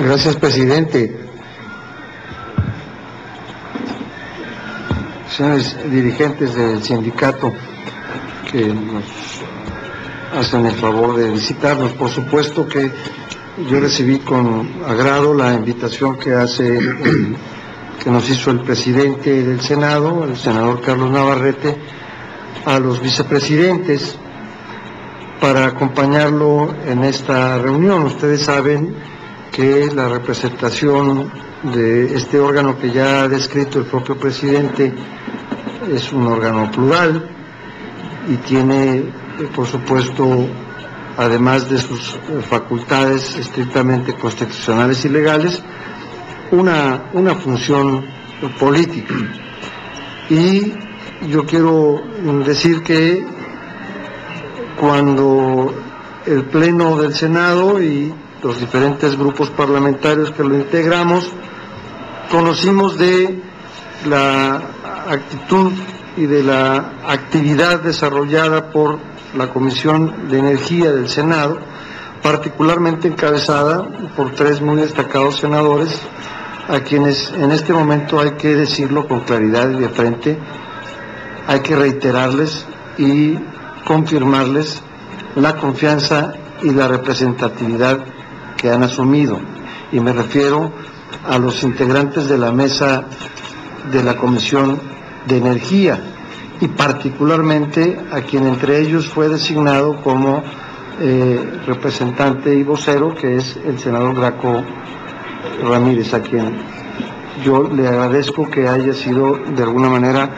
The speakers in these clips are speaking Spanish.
Gracias, presidente. Señores dirigentes del sindicato que nos hacen el favor de visitarnos, por supuesto que yo recibí con agrado la invitación que nos hizo el presidente del Senado, el senador Carlos Navarrete, a los vicepresidentes para acompañarlo en esta reunión. Ustedes saben que la representación de este órgano que ya ha descrito el propio presidente es un órgano plural y tiene, por supuesto, además de sus facultades estrictamente constitucionales y legales, una función política. Y yo quiero decir que cuando el Pleno del Senado y los diferentes grupos parlamentarios que lo integramos conocimos de la actitud y de la actividad desarrollada por la Comisión de Energía del Senado, particularmente encabezada por 3 muy destacados senadores, a quienes en este momento hay que decirlo con claridad y de frente, hay que reiterarles y confirmarles la confianza y la representatividad que han asumido, y me refiero a los integrantes de la mesa de la Comisión de Energía, y particularmente a quien entre ellos fue designado como representante y vocero, que es el senador Graco Ramírez, a quien yo le agradezco que haya sido de alguna manera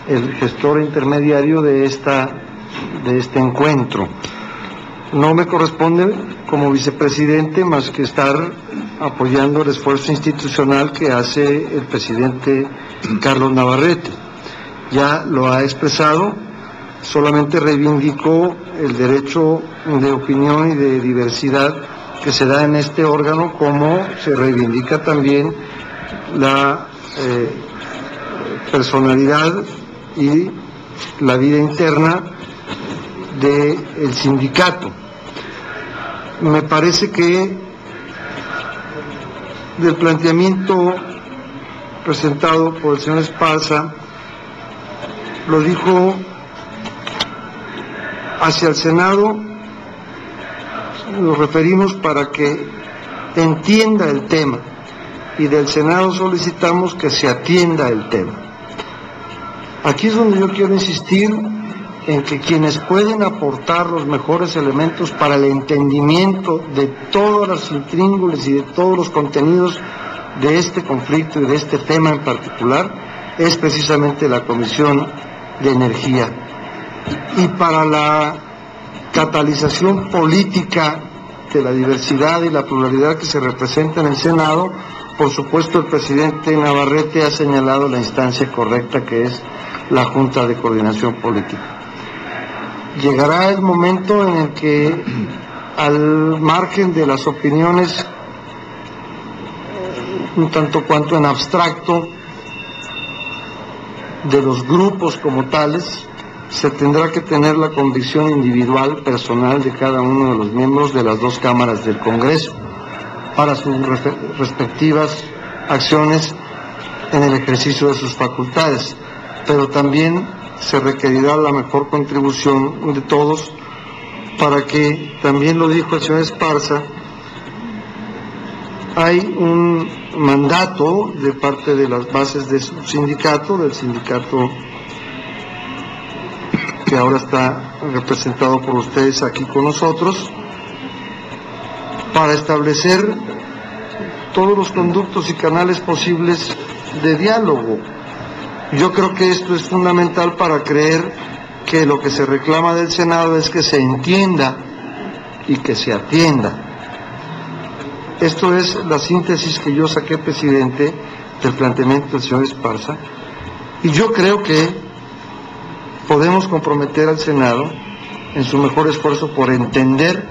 el gestor intermediario de este encuentro. No me corresponde como vicepresidente más que estar apoyando el esfuerzo institucional que hace el presidente Carlos Navarrete. Ya lo ha expresado, solamente reivindico el derecho de opinión y de diversidad que se da en este órgano, como se reivindica también la personalidad y la vida interna del sindicato. Me parece que del planteamiento presentado por el señor Esparza, lo dijo hacia el Senado, nos referimos para que entienda el tema, y del Senado solicitamos que se atienda el tema. Aquí es donde yo quiero insistir en que quienes pueden aportar los mejores elementos para el entendimiento de todas las intríngulis y de todos los contenidos de este conflicto y de este tema en particular es precisamente la Comisión de Energía. Y para la catalización política de la diversidad y la pluralidad que se representa en el Senado, por supuesto el presidente Navarrete ha señalado la instancia correcta, que es la Junta de Coordinación Política. Llegará el momento en el que, al margen de las opiniones un tanto cuanto en abstracto de los grupos como tales, se tendrá que tener la convicción individual, personal de cada uno de los miembros de las 2 cámaras del Congreso para sus respectivas acciones en el ejercicio de sus facultades, pero también se requerirá la mejor contribución de todos para que, también lo dijo el señor Esparza, hay un mandato de parte de las bases de su sindicato, del sindicato que ahora está representado por ustedes aquí con nosotros, para establecer todos los conductos y canales posibles de diálogo. Yo creo que esto es fundamental para creer que lo que se reclama del Senado es que se entienda y que se atienda. Esto es la síntesis que yo saqué, presidente, del planteamiento del señor Esparza, y yo creo que podemos comprometer al Senado en su mejor esfuerzo por entender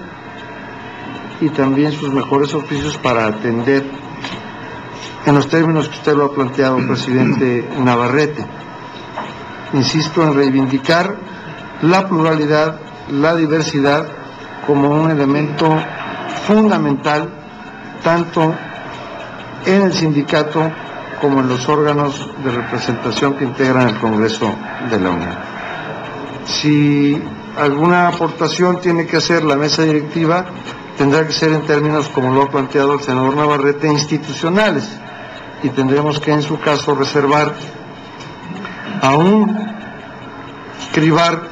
y también sus mejores oficios para atender en los términos que usted lo ha planteado, presidente Navarrete. Insisto en reivindicar la pluralidad, la diversidad como un elemento fundamental tanto en el sindicato como en los órganos de representación que integran el Congreso de la Unión. Si alguna aportación tiene que hacer la mesa directiva, tendrá que ser en términos, como lo ha planteado el senador Navarrete, institucionales, y tendremos que en su caso reservar, aún cribar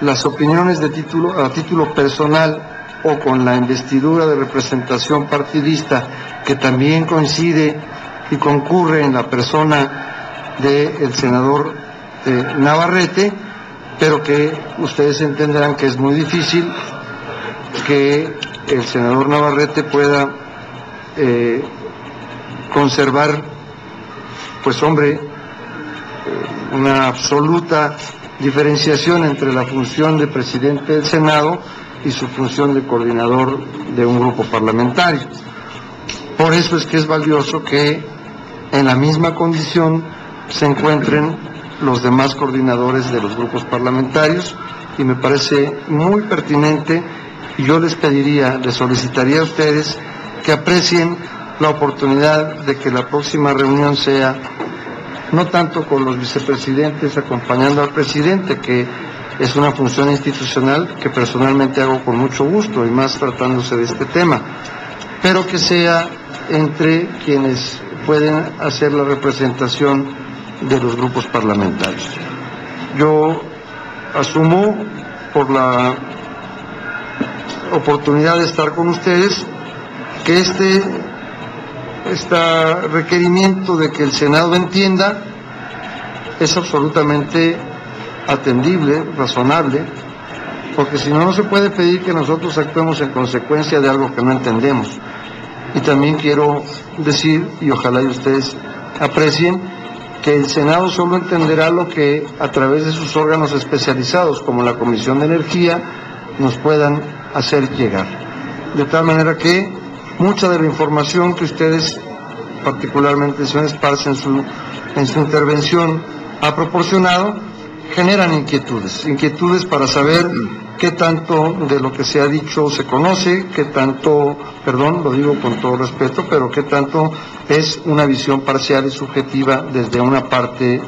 las opiniones a título personal o con la investidura de representación partidista que también coincide y concurre en la persona del senador Navarrete, pero que ustedes entenderán que es muy difícil que el senador Navarrete pueda conservar, pues hombre, una absoluta diferenciación entre la función de presidente del Senado y su función de coordinador de un grupo parlamentario. Por eso es que es valioso que en la misma condición se encuentren los demás coordinadores de los grupos parlamentarios, y me parece muy pertinente, y yo les solicitaría a ustedes que aprecien la oportunidad de que la próxima reunión sea no tanto con los vicepresidentes acompañando al presidente, que es una función institucional que personalmente hago con mucho gusto, y más tratándose de este tema, pero que sea entre quienes pueden hacer la representación de los grupos parlamentarios. Yo asumo, por la oportunidad de estar con ustedes, que este requerimiento de que el Senado entienda es absolutamente atendible, razonable, porque si no, no se puede pedir que nosotros actuemos en consecuencia de algo que no entendemos. Y también quiero decir, y ojalá y ustedes aprecien, que el Senado solo entenderá lo que a través de sus órganos especializados, como la Comisión de Energía, nos puedan hacer llegar. De tal manera que mucha de la información que ustedes, particularmente el señor Esparza en su intervención ha proporcionado, generan inquietudes para saber qué tanto de lo que se ha dicho se conoce, qué tanto, perdón, lo digo con todo respeto, pero qué tanto es una visión parcial y subjetiva desde una parte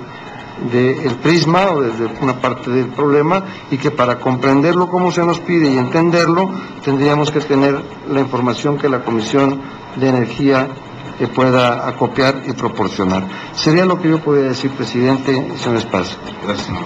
del prisma o desde una parte del problema, y que para comprenderlo como se nos pide y entenderlo, tendríamos que tener la información que la Comisión de Energía pueda acopiar y proporcionar. Sería lo que yo podría decir, presidente, señor Esparza. Gracias.